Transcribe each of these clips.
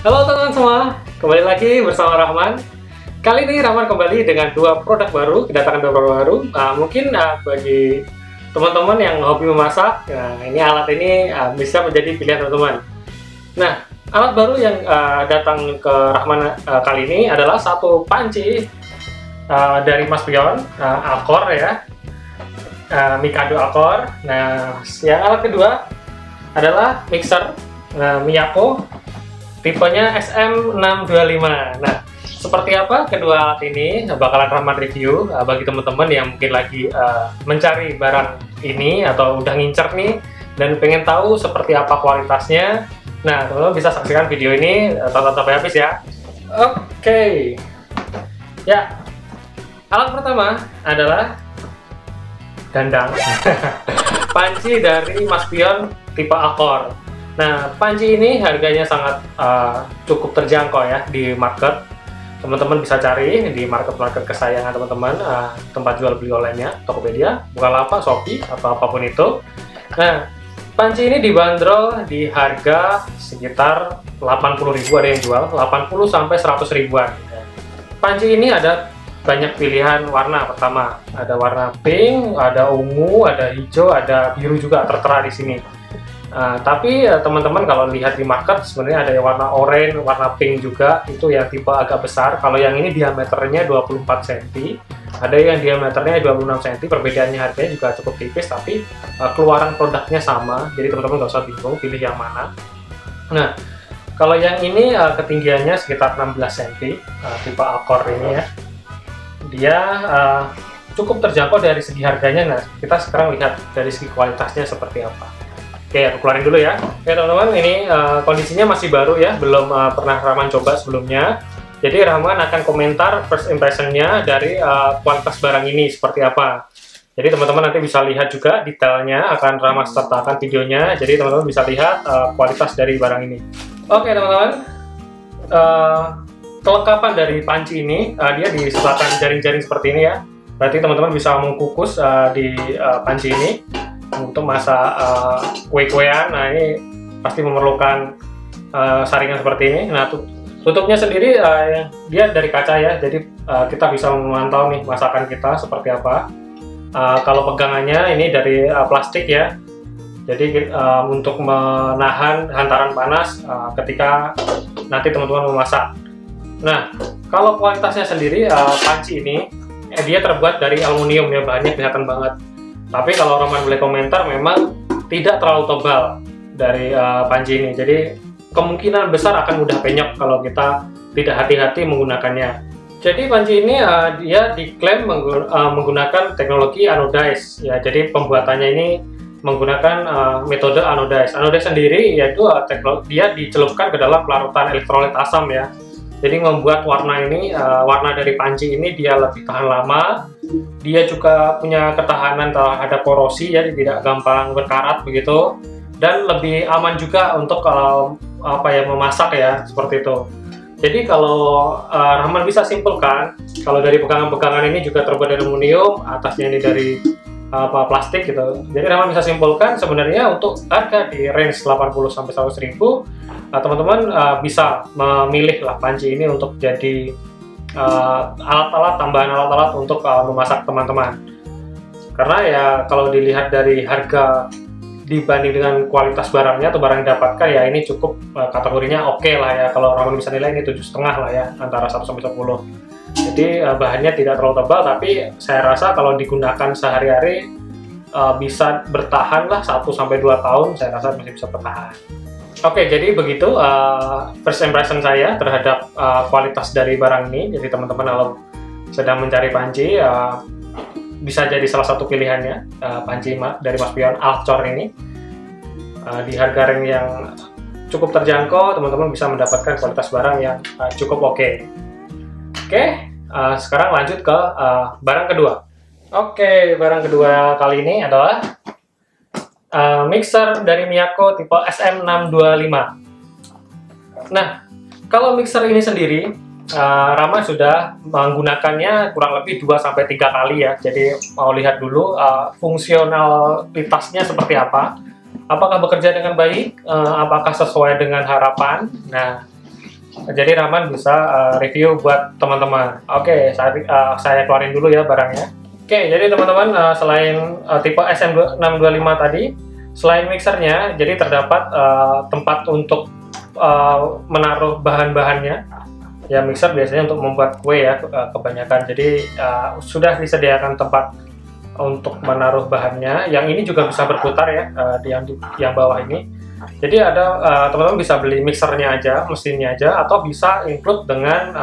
Halo teman-teman semua, kembali lagi bersama Rahman. Kali ini Rahman kembali dengan dua produk baru, kedatangan dua produk baru. Mungkin bagi teman-teman yang hobi memasak, ini alat ini bisa menjadi pilihan teman-teman. Nah, alat baru yang datang ke Rahman kali ini adalah satu panci dari Mas Pion, Alcor ya, Mikado Alcor. Nah, yang alat kedua adalah mixer Miyako tipenya SM625. Nah, seperti apa kedua alat ini bakalan Rahman review bagi teman-teman yang mungkin lagi mencari barang ini atau udah ngincer nih dan pengen tahu seperti apa kualitasnya. Nah, teman-teman bisa saksikan video ini tonton sampai habis ya. Oke. Ya, alat pertama adalah dandang panci dari Mas Pion tipe Alcor. Nah, panci ini harganya sangat cukup terjangkau ya di market. Teman-teman bisa cari di market-market kesayangan teman-teman, tempat jual beli online-nya, Tokopedia, Bukalapak, Shopee, atau apapun itu. Nah, panci ini dibanderol di harga sekitar 80.000 ada yang jual, 80 sampai 100 ribuan. Panci ini ada banyak pilihan warna. Pertama, ada warna pink, ada ungu, ada hijau, ada biru juga tertera di sini. Tapi teman-teman kalau lihat di market sebenarnya ada yang warna oranye, warna pink juga, itu yang tipe agak besar. Kalau yang ini diameternya 24 cm, ada yang diameternya 26 cm, perbedaannya harganya juga cukup tipis, tapi keluaran produknya sama, jadi teman-teman nggak usah bingung pilih yang mana. Nah, kalau yang ini ketinggiannya sekitar 16 cm, tipe Alcor ini ya, dia cukup terjangkau dari segi harganya. Nah, kita sekarang lihat dari segi kualitasnya seperti apa. Oke, aku keluarin dulu ya. Oke teman-teman, ini kondisinya masih baru ya, belum pernah Rahman coba sebelumnya. Jadi Rahman akan komentar first impression-nya dari kualitas barang ini seperti apa. Jadi teman-teman nanti bisa lihat juga detailnya, akan Rahman sertakan videonya. Jadi teman-teman bisa lihat kualitas dari barang ini. Oke teman-teman, kelengkapan dari panci ini, dia disebutkan jaring-jaring seperti ini ya. Berarti teman-teman bisa mengukus di panci ini untuk masak kue-kuean. Nah, ini pasti memerlukan saringan seperti ini. Nah, tutupnya sendiri dia dari kaca ya, jadi kita bisa memantau nih masakan kita seperti apa. Kalau pegangannya ini dari plastik ya, jadi untuk menahan hantaran panas ketika nanti teman-teman memasak. Nah, kalau kualitasnya sendiri, panci ini dia terbuat dari aluminium ya, bahannya kelihatan banget. Tapi kalau Rahman boleh komentar, memang tidak terlalu tebal dari panci ini. Jadi kemungkinan besar akan mudah penyok kalau kita tidak hati-hati menggunakannya. Jadi panci ini dia diklaim menggunakan teknologi anodize ya. Jadi pembuatannya ini menggunakan metode anodize. Anodize sendiri yaitu dia dicelupkan ke dalam pelarutan elektrolit asam ya. Jadi membuat warna ini, warna dari panci ini dia lebih tahan lama. Dia juga punya ketahanan terhadap korosi, jadi tidak gampang berkarat begitu. Dan lebih aman juga untuk memasak ya, seperti itu. Jadi kalau Rahman bisa simpulkan, kalau dari pegangan-pegangan ini juga terbuat dari aluminium, atasnya ini dari plastik gitu. Jadi Rahman bisa simpulkan sebenarnya untuk harga di range 80 sampai 100 ribu, teman-teman bisa memilih lah panci ini untuk jadi alat-alat, tambahan alat-alat untuk memasak teman-teman. Karena ya kalau dilihat dari harga dibanding dengan kualitas barangnya atau barang yang didapatkan ya, ini cukup kategorinya oke lah ya. Kalau Rahman bisa nilai ini 7,5 lah ya, antara 1 sampai 10. Jadi bahannya tidak terlalu tebal, tapi saya rasa kalau digunakan sehari-hari bisa bertahan lah 1 sampai 2 tahun, saya rasa masih bisa bertahan. Oke, jadi begitu first impression saya terhadap kualitas dari barang ini. Jadi teman-teman kalau sedang mencari panci, bisa jadi salah satu pilihannya panci dari Mas Pion Alcor ini. Di harga range yang cukup terjangkau, teman-teman bisa mendapatkan kualitas barang yang cukup oke. Oke, sekarang lanjut ke barang kedua. Oke, barang kedua kali ini adalah mixer dari Miyako tipe SM625. Nah, kalau mixer ini sendiri, Rahman sudah menggunakannya kurang lebih 2-3 kali ya. Jadi mau lihat dulu fungsionalitasnya seperti apa. Apakah bekerja dengan baik? Apakah sesuai dengan harapan? Nah, Jadi Rahman bisa review buat teman-teman. Oke, saya keluarin dulu ya barangnya. Oke, jadi teman-teman, selain tipe SM625 tadi, selain mixernya, jadi terdapat tempat untuk menaruh bahan-bahannya. Ya, mixer biasanya untuk membuat kue ya, kebanyakan. Jadi sudah disediakan tempat untuk menaruh bahannya. Yang ini juga bisa berputar ya, di yang bawah ini. Jadi ada teman-teman bisa beli mixernya aja, mesinnya aja, atau bisa include dengan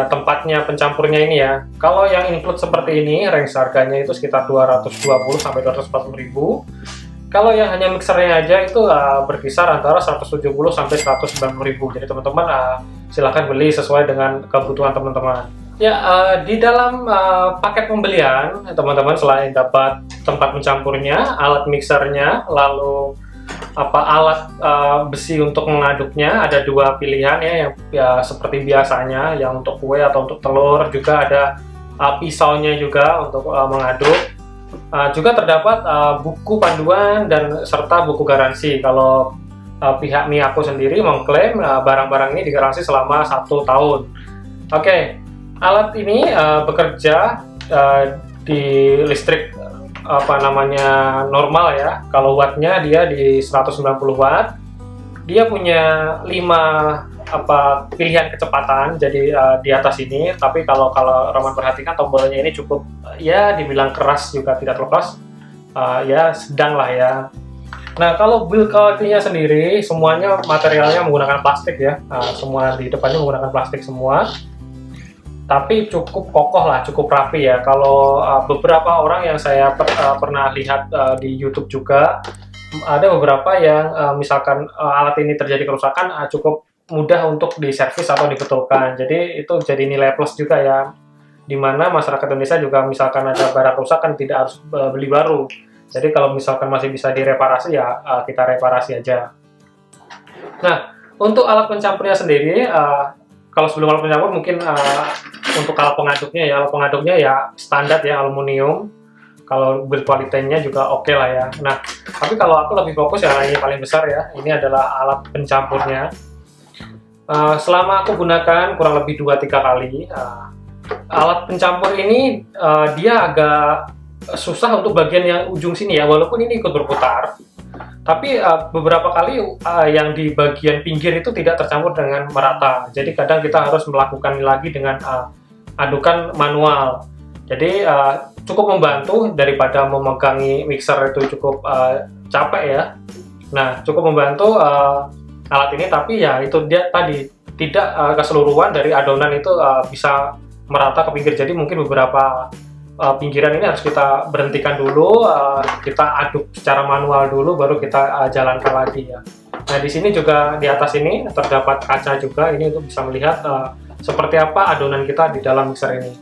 tempatnya pencampurnya ini ya. Kalau yang include seperti ini, range harganya itu sekitar 220 sampai 240 ribu. Kalau yang hanya mixernya aja itu berkisar antara 170 sampai 190 ribu. Jadi teman-teman silahkan beli sesuai dengan kebutuhan teman-teman. Ya, di dalam paket pembelian teman-teman selain dapat tempat mencampurnya, alat mixernya, lalu alat besi untuk mengaduknya, ada dua pilihan ya, yang ya seperti biasanya yang untuk kue atau untuk telur, juga ada pisaunya juga untuk mengaduk. Juga terdapat buku panduan dan serta buku garansi. Kalau pihak Miyako sendiri mengklaim barang-barang ini digaransi selama 1 tahun. Oke, alat ini bekerja di listrik normal ya. Kalau wattnya dia di 190 watt. Dia punya 5 pilihan kecepatan jadi di atas ini. Tapi kalau Roman perhatikan, tombolnya ini cukup ya dibilang keras juga tidak terlepas, ya sedang lah ya. Nah, kalau build quality-nya sendiri semuanya materialnya menggunakan plastik ya. Semua di depannya menggunakan plastik semua. Tapi cukup kokoh lah, cukup rapi ya. Kalau beberapa orang yang saya pernah lihat di YouTube juga, ada beberapa yang misalkan alat ini terjadi kerusakan, cukup mudah untuk diservis atau dibetulkan. Jadi itu jadi nilai plus juga ya, dimana masyarakat Indonesia juga misalkan ada barang rusak kan tidak harus beli baru. Jadi kalau misalkan masih bisa direparasi ya kita reparasi aja. Nah, untuk alat pencampurnya sendiri, kalau sebelum alat pencampur mungkin untuk alat pengaduknya ya standar ya, aluminium. Kalau build quality-nya juga oke lah ya. Nah, tapi kalau aku lebih fokus ya ini paling besar ya. Ini adalah alat pencampurnya. Selama aku gunakan kurang lebih 2-3 kali, alat pencampur ini dia agak susah untuk bagian yang ujung sini ya. Walaupun ini ikut berputar, tapi beberapa kali yang di bagian pinggir itu tidak tercampur dengan merata. Jadi kadang kita harus melakukan lagi dengan adukan manual. Jadi cukup membantu daripada memegangi mixer itu cukup capek ya. Nah, cukup membantu alat ini, tapi ya itu dia tadi tidak keseluruhan dari adonan itu bisa merata ke pinggir. Jadi mungkin beberapa pinggiran ini harus kita berhentikan dulu, kita aduk secara manual dulu, baru kita jalankan lagi ya. Nah, di sini juga di atas ini terdapat kaca juga, ini untuk bisa melihat seperti apa adonan kita di dalam mixer ini.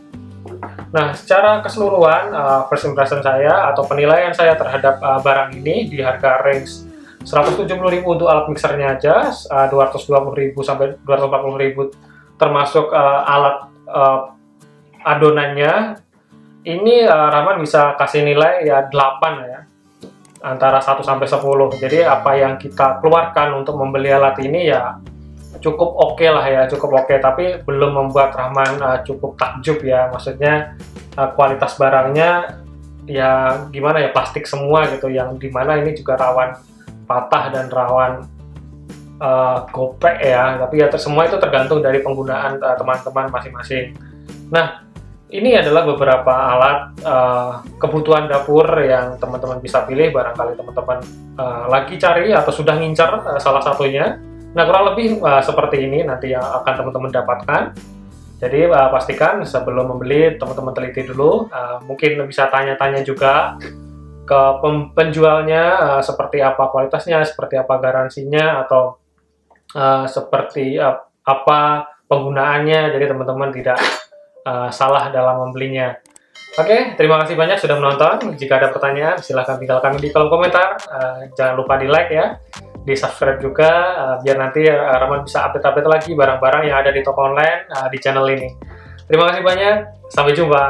Nah, secara keseluruhan first impression saya atau penilaian saya terhadap barang ini di harga range 170.000 untuk alat mixernya aja, 220.000 sampai 240.000 termasuk alat adonannya. Ini Rahman bisa kasih nilai ya 8 ya, antara 1 sampai 10. Jadi apa yang kita keluarkan untuk membeli alat ini ya cukup oke lah ya, cukup oke, tapi belum membuat Rahman cukup takjub ya. Maksudnya kualitas barangnya ya gimana ya, plastik semua gitu, yang dimana ini juga rawan patah dan rawan gopek ya. Tapi ya semua itu tergantung dari penggunaan teman-teman masing-masing. Nah, ini adalah beberapa alat kebutuhan dapur yang teman-teman bisa pilih, barangkali teman-teman lagi cari atau sudah ngincar salah satunya. Nah, kurang lebih seperti ini nanti yang akan teman-teman dapatkan. Jadi pastikan sebelum membeli teman-teman teliti dulu, mungkin bisa tanya-tanya juga ke penjualnya, seperti apa kualitasnya, seperti apa garansinya, atau seperti apa penggunaannya, jadi teman-teman tidak salah dalam membelinya. Oke, terima kasih banyak sudah menonton. Jika ada pertanyaan, silahkan tinggalkan di kolom komentar. Jangan lupa di like ya, di subscribe juga, biar nanti Rahman bisa update-update lagi barang-barang yang ada di toko online di channel ini. Terima kasih banyak, sampai jumpa.